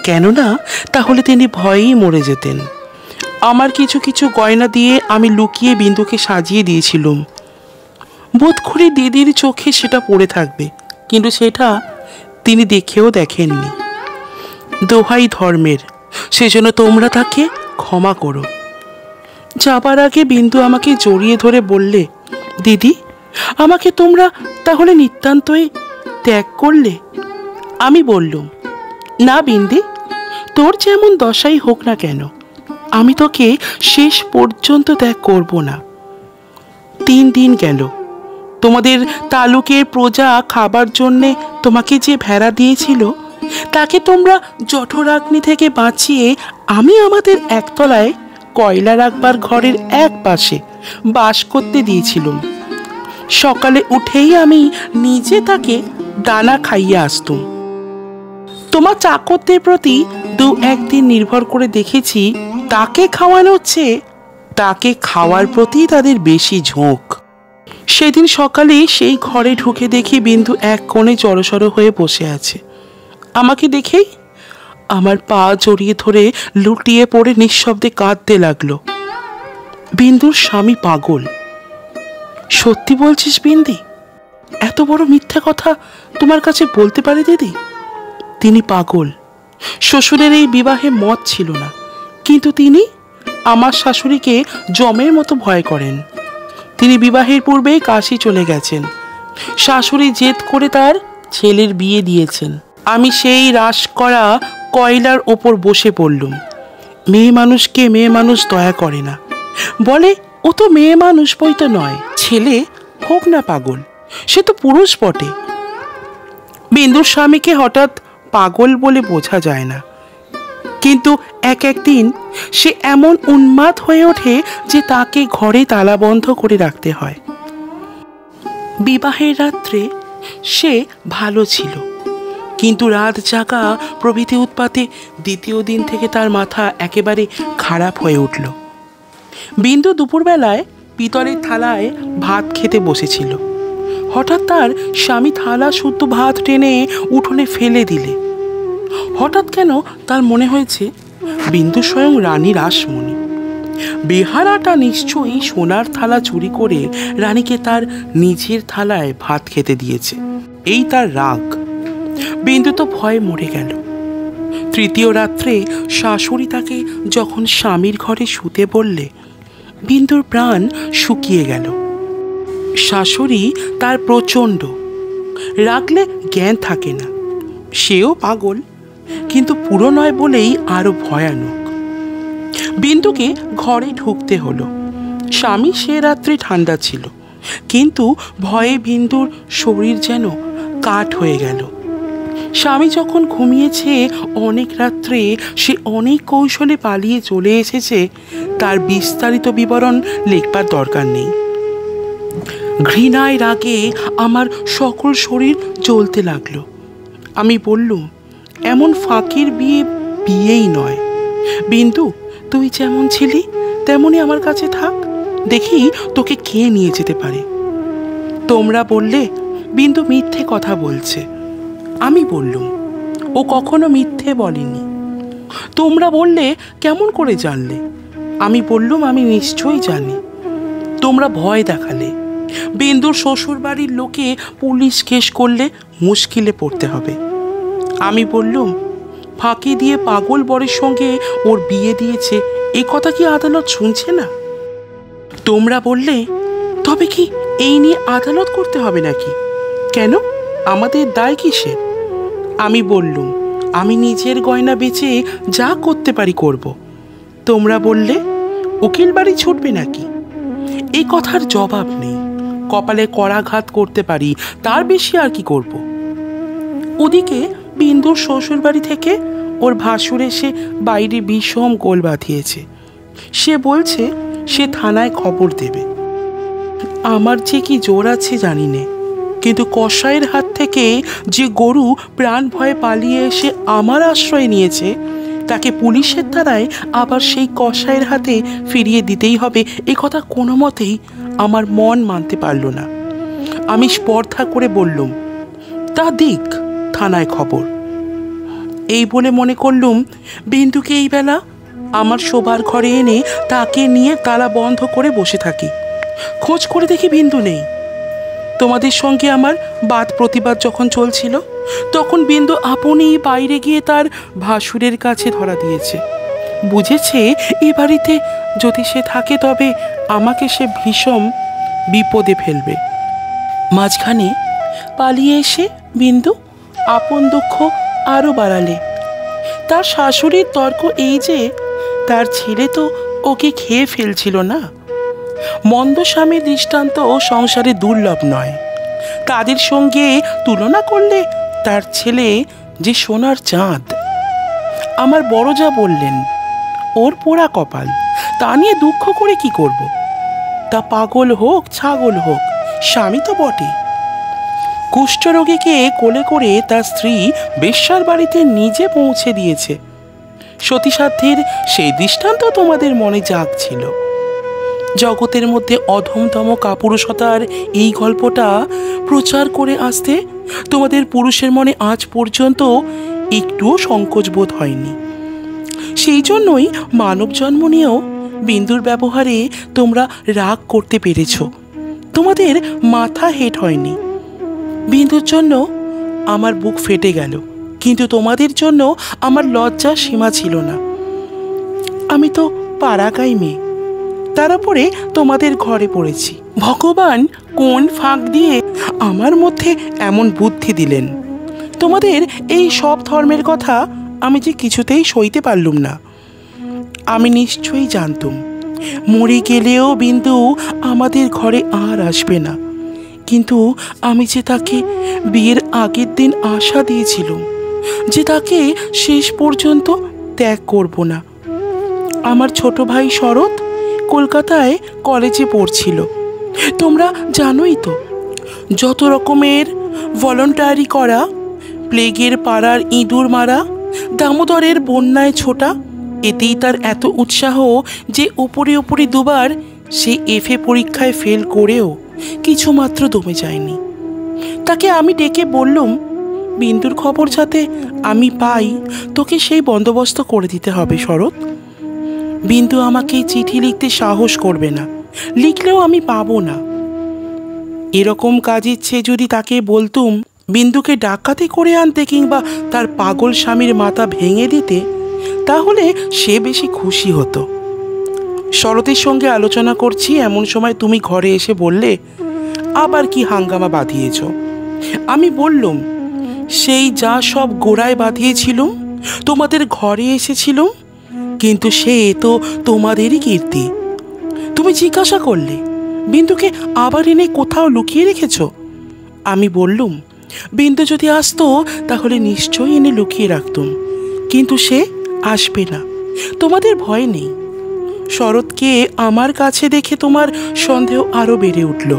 কেননা তাহলে তিনি ভয়েই মরে যেতেন। আমার কিছু কিছু গয়না দিয়ে আমি লুকিয়ে বিন্দুকে সাজিয়ে দিয়েছিলুম, বোধ করি দিদির চোখে সেটা পড়ে থাকবে, কিন্তু সেটা তিনি দেখেও দেখেননি। দোহাই ধর্মের, সেজন্য তোমরা তাকে ক্ষমা করো। যাবার আগে বিন্দু আমাকে জড়িয়ে ধরে বললে, দিদি আমাকে তোমরা তাহলে নিতান্তই ত্যাগ করলে? আমি বললুম, না বিন্দি, তোর যেমন দশাই হোক না কেন আমি তোকে শেষ পর্যন্ত ত্যাগ করব না। 3 দিন গেল, তোমাদের তালুকের প্রজা খাবার জন্যে তোমাকে যে ভেড়া দিয়েছিল তাকে তোমরা জঠরাগ্নি থেকে বাঁচিয়ে আমি আমাদের একতলায় কয়লা রাখবার ঘরের এক পাশে বাস করতে দিয়েছিলুম। সকালে উঠেই আমি নিজে তাকে দানা খাইয়ে আসতুম। তোমার চাকরদের প্রতি 2-1 দিন নির্ভর করে দেখেছি তাকে খাওয়ানোর চেয়ে তাকে খাওয়ার প্রতি তাদের বেশি ঝোঁক। সেদিন সকালে সেই ঘরে ঢুকে দেখি বিন্দু এক কোণে জড়সড় হয়ে বসে আছে। আমাকে দেখেই আমার পা জড়িয়ে ধরে লুটিয়ে পড়ে নিঃশব্দে কাঁদতে লাগলো। বিন্দুর স্বামী পাগল। সত্যি বলছিস বিন্দি? এত বড় মিথ্যা কথা তোমার কাছে বলতে পারে দিদি? তিনি পাগল। শ্বশুরের এই বিবাহে মত ছিল না, কিন্তু তিনি আমার শাশুড়িকে জমের মতো ভয় করেন। তিনি বিবাহের পূর্বেই কাশি চলে গেছেন। শাশুড়ি জেদ করে তার ছেলের বিয়ে দিয়েছেন। আমি সেই রাস করা কয়লার ওপর বসে পড়লুম। মেয়ে মানুষকে মেয়ে মানুষ দয়া করে না, বলে ও তো মেয়ে মানুষ বই তো নয়, ছেলে হোক না পাগল, সে তো পুরুষ বটে। বিন্দুর স্বামীকে হঠাৎ পাগল বলে বোঝা যায় না, কিন্তু একদিন সে এমন উন্মাদ হয়ে ওঠে যে তাকে ঘরে তালাবন্ধ করে রাখতে হয়। বিবাহের রাত্রে সে ভালো ছিল, কিন্তু রাত জাগা প্রভৃতি উৎপাতে দ্বিতীয় দিন থেকে তার মাথা একেবারে খারাপ হয়ে উঠল। বিন্দু দুপুরবেলায় পিতলের থালায় ভাত খেতে বসেছিল। হঠাৎ তার স্বামী থালা শুদ্ধ ভাত টেনে উঠোনে ফেলে দিলে। হঠাৎ কেন তার মনে হয়েছে বিন্দু স্বয়ং রানী রাসমণি। বেহারাটা নিশ্চয়ই সোনার থালা চুরি করে রানীকে তার নিজের থালায় ভাত খেতে দিয়েছে, এই তার রাগ। বিন্দু তো ভয়ে মরে গেল। তৃতীয় রাত্রে শাশুড়ি তাকে যখন স্বামীর ঘরে শুতে বললে, বিন্দুর প্রাণ শুকিয়ে গেল। শাশুড়ি তার প্রচণ্ড, রাগলে জ্ঞান থাকে না, সেও পাগল, কিন্তু পুরো নয় বলেই আরো ভয়ানক। বিন্দুকে ঘরে ঢুকতে হলো। স্বামী সে রাত্রে ঠান্ডা ছিল, কিন্তু ভয়ে বিন্দুর শরীর যেন কাঠ হয়ে গেল। স্বামী যখন ঘুমিয়েছে অনেক রাত্রে, সে অনেক কৌশলে পালিয়ে চলে এসেছে, তার বিস্তারিত বিবরণ লিখবার দরকার নেই। ঘৃণায় রাগে আমার সকল শরীর জ্বলতে লাগলো। আমি বললুম, এমন ফাঁকির বিয়ে বিয়েই নয়। বিন্দু, তুই যেমন ছিলি তেমনই আমার কাছে থাক, দেখি তোকে কে নিয়ে যেতে পারে। তোমরা বললে বিন্দু মিথ্যে কথা বলছে। আমি বললুম, ও কখনো মিথ্যে বলেনি। তোমরা বললে কেমন করে জানলে? আমি বললুম, আমি নিশ্চয়ই জানি। তোমরা ভয় দেখালে। বিন্দুর শ্বশুর বাড়ির লোকে পুলিশ কেস করলে মুশকিলে পড়তে হবে। আমি বললুম, ফাঁকি দিয়ে পাগল বরের সঙ্গে ওর বিয়ে দিয়েছে, এই কথা কি আদালত শুনছে না? তোমরা বললে, তবে কি এই নিয়ে আদালত করতে হবে নাকি? কেন, আমাদের দায় কিসের? আমি বললুম, আমি নিজের গয়না বেচে যা করতে পারি করব। তোমরা বললে, উকিল বাড়ি ছুটবে নাকি? এই কথার জবাব নেই। কপালে করাঘাত করতে পারি, তার বেশি আর কি করব। ওদিকে বিন্দুর শ্বশুর বাড়ি থেকে ওর ভাসুর এসে বাইরে বিষম গোল বাঁধিয়েছে। সে বলছে সে থানায় খবর দেবে। আমার যে কি জোর আছে জানি নে, কিন্তু কসাইয়ের হাত থেকে যে গরু প্রাণ ভয়ে পালিয়ে এসে আমার আশ্রয় নিয়েছে, তাকে পুলিশের দ্বারায় আবার সেই কসাইয়ের হাতে ফিরিয়ে দিতেই হবে, এ কথা কোনো মতেই আমার মন মানতে পারল না। আমি স্পর্ধা করে বললুম, তা দিক থানায় খবর। এই বলে মনে করলুম বিন্দুকে এই বেলা আমার শোবার ঘরে এনে তাকে নিয়ে তালা বন্ধ করে বসে থাকি। খোঁজ করে দেখি বিন্দু নেই। তোমাদের সঙ্গে আমার বাদ প্রতিবাদ যখন চলছিল, তখন বিন্দু আপনি বাইরে গিয়ে তার ভাসুরের কাছে ধরা দিয়েছে। বুঝেছে এ বাড়িতে যদি সে থাকে তবে আমাকে সে ভীষণ বিপদে ফেলবে। মাঝখানে পালিয়ে এসে বিন্দু আপন দুঃখ আরও বাড়ালে। তার শাশুড়ির তর্ক এই যে তার ছেলে তো ওকে খেয়ে ফেলছিল না। মন্দ স্বামীর দৃষ্টান্ত ও সংসারে দুর্লভ নয়। তাদের সঙ্গে তুলনা করলে তার ছেলে যে সোনার চাঁদ। আমার বড় যা বললেন, ওর পোড়া কপাল, তা নিয়ে দুঃখ করে কি করব? তা পাগল হোক ছাগল হোক, স্বামী তো বটে। কুষ্ঠরোগীকে কোলে করে তার স্ত্রী বেশ্যার বাড়িতে নিজে পৌঁছে দিয়েছে। সতীসাধ্যের সেই দৃষ্টান্ত তোমাদের মনে জাগছিল। জগতের মধ্যে অধমতম কাপুরুষতার এই গল্পটা প্রচার করে আসতে তোমাদের পুরুষের মনে আজ পর্যন্ত একটুও সংকোচ বোধ হয়নি। সেই জন্যই মানব জন্ম নিয়েও বিন্দুর ব্যবহারে তোমরা রাগ করতে পেরেছ। তোমাদের মাথা হেট হয়নি। বিন্দুর জন্য আমার বুক ফেটে গেল, কিন্তু তোমাদের জন্য আমার লজ্জার সীমা ছিল না। আমি তো পাড়াগাঁই মেয়ে, তার উপরে তোমাদের ঘরে পড়েছি। ভগবান কোন ফাঁক দিয়ে আমার মধ্যে এমন বুদ্ধি দিলেন? তোমাদের এই সব ধর্মের কথা আমি যে কিছুতেই সইতে পারলুম না। আমি নিশ্চয়ই জানতুম মরে গেলেও বিন্দু আমাদের ঘরে আর আসবে না, কিন্তু আমি যে তাকে বিয়ের আগের দিন আশা দিয়েছিলাম যে তাকে শেষ পর্যন্ত ত্যাগ করব না। আমার ছোট ভাই শরৎ কলকাতায় কলেজে পড়ছিল। তোমরা জানোই তো, যত রকমের ভলান্টারি করা, প্লেগের পাড়ার ইঁদুর মারা, দামোদরের বন্যায় ছোটা, এতেই তার এত উৎসাহ যে ওপরে ওপরে দুবার সে এফএ পরীক্ষায় ফেল করেও কিছুমাত্র দমে যায়নি। তাকে আমি ডেকে বললুম, বিন্দুর খবর যাতে আমি পাই তোকে সেই বন্দোবস্ত করে দিতে হবে শরৎ। বিন্দু আমাকে চিঠি লিখতে সাহস করবে না, লিখলেও আমি পাবো না। এরকম কাজ ইচ্ছে যদি তাকে বলতুম বিন্দুকে ডাকাতি করে আনতে কিংবা তার পাগল স্বামীর মাথা ভেঙে দিতে, তাহলে সে বেশি খুশি হতো। শরতের সঙ্গে আলোচনা করছি এমন সময় তুমি ঘরে এসে বললে, আবার কি হাঙ্গামা বাঁধিয়েছ? আমি বললুম, সেই যা সব গোড়ায় বাঁধিয়েছিলুম, তোমাদের ঘরে এসেছিলুম, কিন্তু সে তো তোমাদেরই কীর্তি। তুমি জিজ্ঞাসা করলে, বিন্দুকে আবার এনে কোথাও লুকিয়ে রেখেছ? আমি বললুম, বিন্দু যদি আসতো তাহলে নিশ্চয়ই এনে লুকিয়ে রাখতুম, কিন্তু সে আসবে না, তোমাদের ভয় নেই। শরৎকে আমার কাছে দেখে তোমার সন্দেহ আরও বেড়ে উঠল।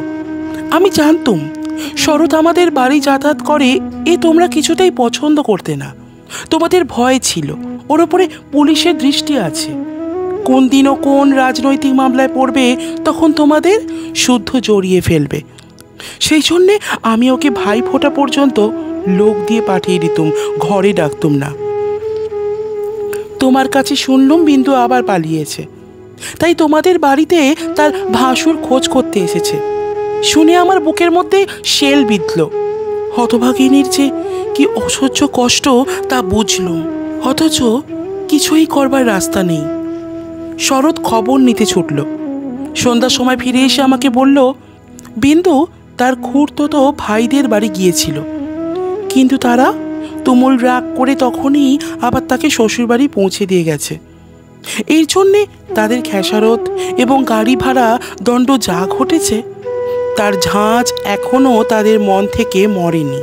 আমি জানতুম শরৎ আমাদের বাড়ি যাতায়াত করে, এ তোমরা কিছুতেই পছন্দ করতে না। তোমাদের ভয় ছিল ওর ওপরে পুলিশের দৃষ্টি আছে, কোন দিনও কোন রাজনৈতিক মামলায় পড়বে, তখন তোমাদের শুদ্ধ জড়িয়ে ফেলবে। সেই জন্যে আমি ওকে ভাই ফোঁটা পর্যন্ত লোক দিয়ে পাঠিয়ে দিতুম, ঘরে ডাকতুম না। তোমার কাছে শুনলুম বিন্দু আবার পালিয়েছে, তাই তোমাদের বাড়িতে তার ভাসুর খোঁজ করতে এসেছে। শুনে আমার বুকের মধ্যে শেল বিঁধল। হতভাগিনীর যে কি অসহ্য কষ্ট তা বুঝলুম, অথচ কিছুই করবার রাস্তা নেই। শরৎ খবর নিতে ছুটল। সন্ধ্যার সময় ফিরে এসে আমাকে বলল, বিন্দু তার খুড়তো ভাইদের বাড়ি গিয়েছিল, কিন্তু তারা তুমুল রাগ করে তখনই আবার তাকে শ্বশুরবাড়ি পৌঁছে দিয়ে গেছে। এর জন্যে তাদের খেসারত এবং গাড়ি ভাড়া দণ্ড যা ঘটেছে, তার ঝাঁঝ এখনও তাদের মন থেকে মরেনি।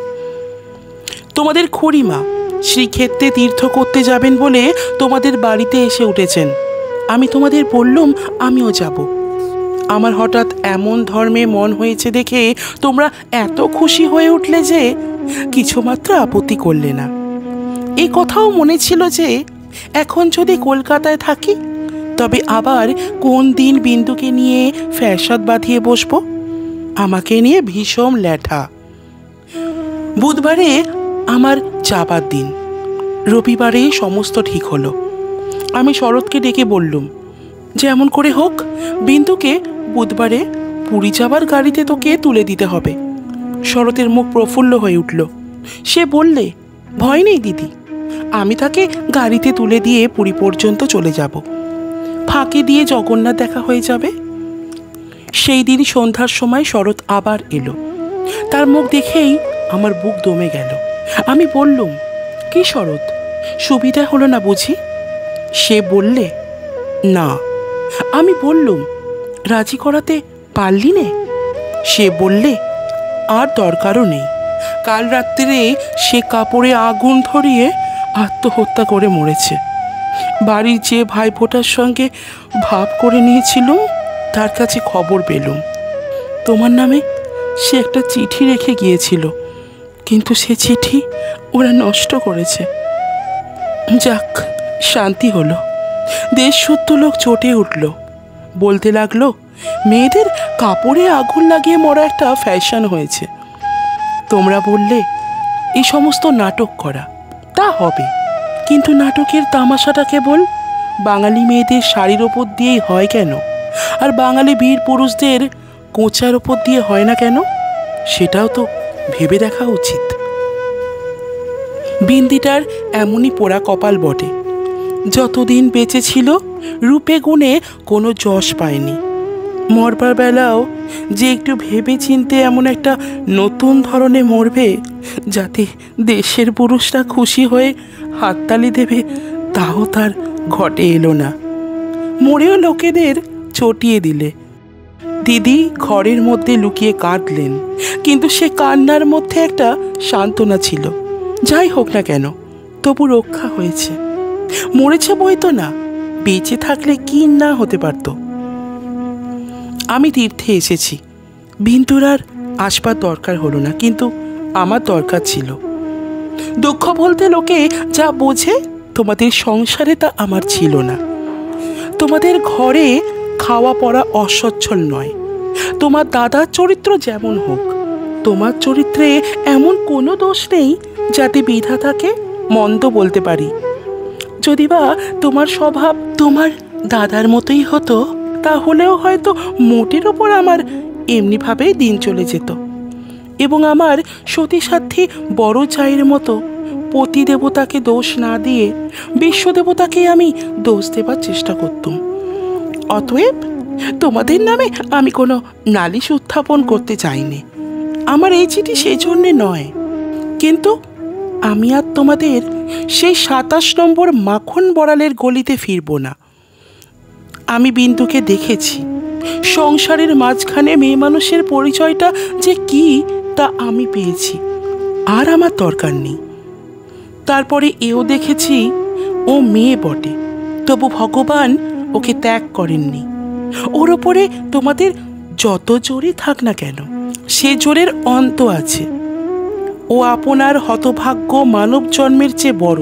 তোমাদের খুড়িমা শ্রীক্ষেত্রে তীর্থ করতে যাবেন বলে তোমাদের বাড়িতে এসে উঠেছেন। আমি তোমাদের বললুম আমিও যাব। আমার হঠাৎ এমন ধর্মে মন হয়েছে দেখে তোমরা এত খুশি হয়ে উঠলে যে কিছুমাত্র আপত্তি করলে না। এই কথাও মনে ছিল যে এখন যদি কলকাতায় থাকি তবে আবার কোন দিন বিন্দুকে নিয়ে ফ্যাসাদ বাঁধিয়ে বসবো। আমাকে নিয়ে ভীষণ ল্যাঠা। বুধবারে আমার যাবার দিন, রবিবারে সমস্ত ঠিক হলো। আমি শরৎকে ডেকে বললুম, যেমন করে হোক বিন্দুকে বুধবারে পুরী যাবার গাড়িতে তোকে তুলে দিতে হবে। শরতের মুখ প্রফুল্ল হয়ে উঠল। সে বললে, ভয় নেই দিদি, আমি তাকে গাড়িতে তুলে দিয়ে পুরী পর্যন্ত চলে যাব, ফাঁকে দিয়ে জগন্নাথ দেখা হয়ে যাবে। সেই দিন সন্ধ্যার সময় শরৎ আবার এলো। তার মুখ দেখেই আমার বুক দমে গেল। আমি বললুম, কি শরৎ, সুবিধা হলো না বুঝি? সে বললে, না। আমি বললুম, রাজি করাতে পারলি নে? সে বললে, আর দরকারও নেই। কাল রাত্রে সে কাপড়ে আগুন ধরিয়ে আত্মহত্যা করে মরেছে। বাড়ির যে ভাইফোঁটার সঙ্গে ভাব করে নিয়েছিলুম তার কাছে খবর পেলুম তোমার নামে সে একটা চিঠি রেখে গিয়েছিল, কিন্তু সে চিঠি ওরা নষ্ট করেছে। যাক, শান্তি হলো। দেশ শুদ্ধ লোক চটে উঠল, বলতে লাগলো মেয়েদের কাপড়ে আগুন লাগিয়ে মরা একটা ফ্যাশন হয়েছে। তোমরা বললে এই সমস্ত নাটক করা, তা হবে, কিন্তু নাটকের তামাশাটা কেবল বাঙালি মেয়েদের শাড়ির ওপর দিয়েই হয় কেন, আর বাঙালি বীর পুরুষদের কোঁচার ওপর দিয়ে হয় না কেন? সেটাও তো ভেবে দেখা উচিত। বিন্দিটার এমনই পোড়া কপাল বটে, যতদিন বেঁচে ছিল রূপে গুণে কোনো যশ পায়নি। মরবার বেলাও যে একটু ভেবে চিনতে এমন একটা নতুন ধরনে মরবে যাতে দেশের পুরুষরা খুশি হয়ে হাততালি দেবে, তাও তার ঘটে এলো না। মরেও লোকেদের চটিয়ে দিলে। দিদি ঘরের মধ্যে লুকিয়ে কাঁদলেন, কিন্তু সে কান্নার মধ্যে একটা সান্ত্বনা ছিল। যাই হোক না কেন, তবু রক্ষা হয়েছে। মরেছে বই তো না, বেঁচে থাকলে কি না হতে পারত। আমি তীর্থে এসেছি, বিন্দুর আর আসবার দরকার হলো না, কিন্তু আমার দরকার ছিল। দুঃখ বলতে লোকে যা বোঝে তোমাদের সংসারে তা আমার ছিল না। তোমাদের ঘরে খাওয়া পড়া অসচ্ছল নয়। তোমার দাদার চরিত্র যেমন হোক, তোমার চরিত্রে এমন কোনো দোষ নেই যাতে বিধাতাকে মন্দ বলতে পারি। যদি বা তোমার স্বভাব তোমার দাদার মতোই হতো তাহলেও হয়তো মোটের ওপর আমার এমনিভাবেই দিন চলে যেত, এবং আমার সতীসাধ্যী বড় চায়ের মতো পতি দেবতাকে দোষ না দিয়ে বিশ্বদেবতাকে আমি দোষ দেবার চেষ্টা করতাম। অতএব তোমাদের নামে আমি কোনো নালিশ উত্থাপন করতে চাইনি। আমার এই চিঠি সেই জন্যে নয়, কিন্তু আমি আর তোমাদের সেই 27 নম্বর মাখন বড়ালের গলিতে ফিরব না। আমি বিন্দুকে দেখেছি। সংসারের মাঝখানে মেয়ে মানুষের পরিচয়টা যে কি তা আমি পেয়েছি, আর আমার দরকার নেই। তারপরে এও দেখেছি ও মেয়ে বটে, তবু ভগবান ওকে ত্যাগ করেননি। ওর ওপরে তোমাদের যত জোরই থাক না কেন, সে জোরের অন্ত আছে। ও আপনার হতভাগ্য মানব জন্মের চেয়ে বড়।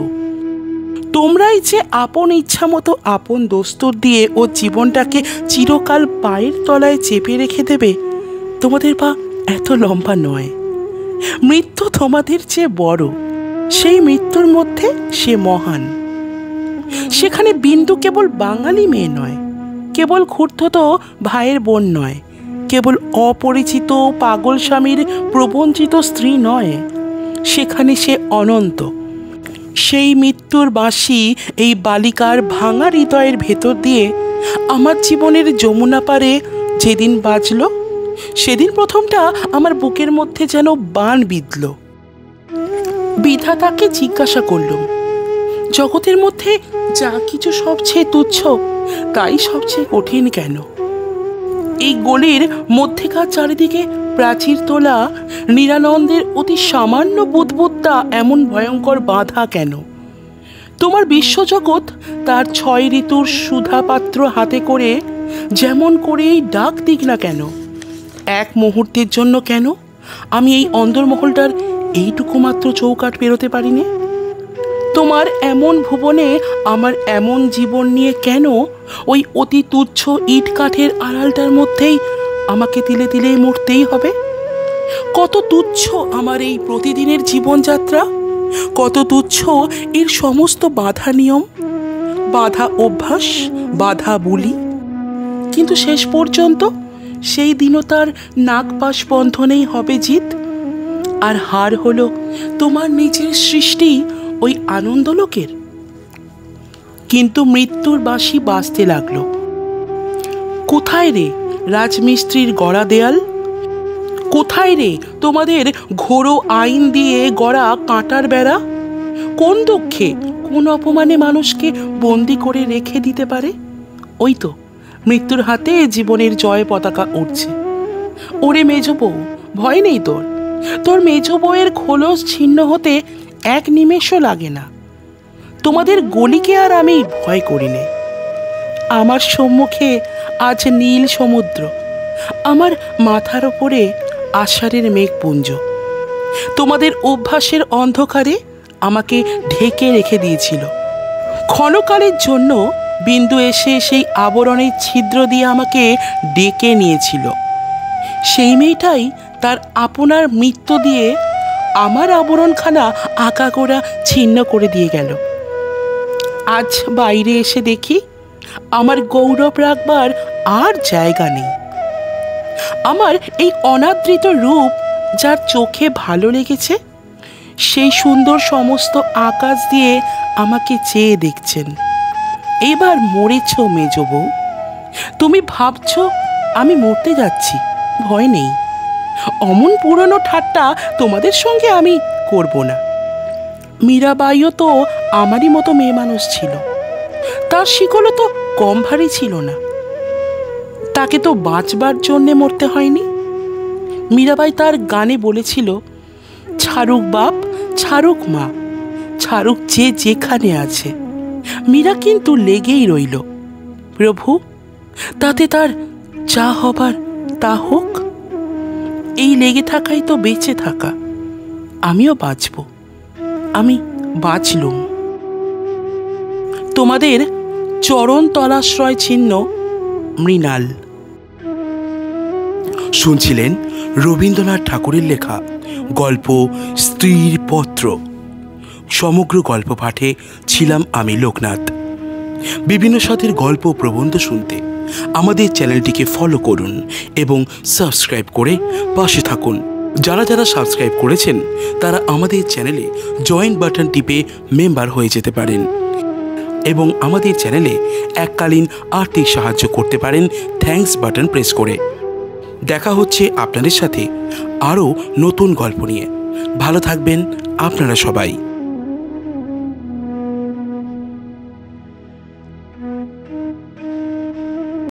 তোমরাই যে আপন ইচ্ছা মতো আপন দস্তুর দিয়ে ও জীবনটাকে চিরকাল পায়ের তলায় চেপে রেখে দেবে, তোমাদের পা এত লম্বা নয়। মৃত্যু তোমাদের চেয়ে বড়, সেই মৃত্যুর মধ্যে সে মহান। সেখানে বিন্দু কেবল বাঙালি মেয়ে নয়, কেবল খুড়তুতো ভাইয়ের বোন নয়, কেবল অপরিচিত পাগল স্বামীর প্রবঞ্চিত স্ত্রী নয়, সেখানে সে অনন্ত। সেই মৃত্যুর বাঁশি এই বালিকার ভাঙা হৃদয়ের ভেতর দিয়ে আমার জীবনের যমুনা পারে যেদিন বাজল, সেদিন প্রথমটা আমার বুকের মধ্যে যেন বাণ বিঁধল। বিধাতাকে জিজ্ঞাসা করলুম, জগতের মধ্যে যা কিছু সবচেয়ে তুচ্ছ তাই সবচেয়ে কঠিন কেন? এই গলির মধ্যেকার চারিদিকে প্রাচীর তোলা নিরানন্দের অতি সামান্য বুদ্বুদটা এমন ভয়ঙ্কর বাধা কেন? তোমার বিশ্বজগৎ তার 6 ঋতুর সুধাপাত্র হাতে করে যেমন করেই ডাক দিক না কেন, এক মুহূর্তের জন্য কেন আমি এই অন্দরমহলটার এইটুকু মাত্র চৌকাঠ পেরোতে পারিনি? তোমার এমন ভুবনে আমার এমন জীবন নিয়ে কেন ওই অতি তুচ্ছ ইট কাঠের আড়ালটার মধ্যেই আমাকে তিলে তিলেই মরতেই হবে? কত তুচ্ছ আমার এই প্রতিদিনের জীবনযাত্রা, কত তুচ্ছ এর সমস্ত বাধা নিয়ম, বাধা অভ্যাস, বাধা বুলি। কিন্তু শেষ পর্যন্ত সেই দীনতার নাগপাশ বন্ধনেই হবে জিত, আর হার হলো তোমার নিজের সৃষ্টি ওই আনন্দলোকের। কিন্তু মৃত্যুর বাঁশি বাজতে লাগলো। কোথায় রে রাজমিস্ত্রির গড়া দেয়াল? কোথায় রে তোমাদের ঘোরো আইন দিয়ে গড়া কাঁটার বেড়া? কোন দুঃখে, কোন অপমানে মানুষকে বন্দি করে রেখে দিতে পারে? ওই তো মৃত্যুর হাতে জীবনের জয় পতাকা উঠছে। ওরে মেজ বউ, ভয় নেই তোর। তোর মেজ বউয়ের খোলস ছিন্ন হতে এক নিমেষও লাগে না। তোমাদের গলিকে আর আমি ভয় করি নে। আমার সম্মুখে আজ নীল সমুদ্র, আমার মাথার ওপরে আষাঢ়ের মেঘপুঞ্জ। তোমাদের অভ্যাসের অন্ধকারে আমাকে ঢেকে রেখে দিয়েছিল। ক্ষণকালের জন্য বিন্দু এসে সেই আবরণের ছিদ্র দিয়ে আমাকে ডেকে নিয়েছিল। সেই মেয়েটাই তার আপনার মৃত্যু দিয়ে আমার আবরণখানা আঁকাগোড়া ছিন্ন করে দিয়ে গেল। আজ বাইরে এসে দেখি আমার গৌরব রাখবার আর জায়গা নেই। আমার এই অনাদৃত রূপ যার চোখে ভালো লেগেছে, সেই সুন্দর সমস্ত আকাশ দিয়ে আমাকে চেয়ে দেখছেন। এবার মরেছ মেজ বউ, তুমি ভাবছ আমি মরতে যাচ্ছি, ভয় নেই। অমন পুরনো ঠাট্টা তোমাদের সঙ্গে আমি করব না। মীরাবাইও তো আমারই মতো মেয়ে মানুষ ছিল, তার শিকলও তো কম ভারী ছিল না। তাকে তো বাঁচবার জন্যে মরতে হয়নি। মীরাবাই তার গানে বলেছিল, ছাড়ুক বাপ, ছাড়ুক মা, ছাড়ুক যে যেখানে আছে। মীরা কিন্তু লেগেই রইল, প্রভু তাতে তার যা হবার তা হোক। এই লেগে থাকাই তো বেঁচে থাকা। আমিও বাঁচব, আমি বাঁচলুম। তোমাদের চরণ তলাশ্রয় ছিন্ন মৃণাল। শুনছিলেন রবীন্দ্রনাথ ঠাকুরের লেখা গল্প স্ত্রীর পত্র। সমগ্র গল্প পাঠে ছিলাম আমি লোকনাথ। বিভিন্ন স্বাদের গল্প প্রবন্ধ শুনতে আমাদের চ্যানেলটিকে ফলো করুন এবং সাবস্ক্রাইব করে পাশে থাকুন। যারা যারা সাবস্ক্রাইব করেছেন তারা আমাদের চ্যানেলে জয়েন বাটন টিপে মেম্বার হয়ে যেতে পারেন এবং আমাদের চ্যানেলে এককালীন আর্থিক সাহায্য করতে পারেন থ্যাঙ্কস বাটন প্রেস করে। দেখা হচ্ছে আপনাদের সাথে আরও নতুন গল্প নিয়ে। ভালো থাকবেন আপনারা সবাই।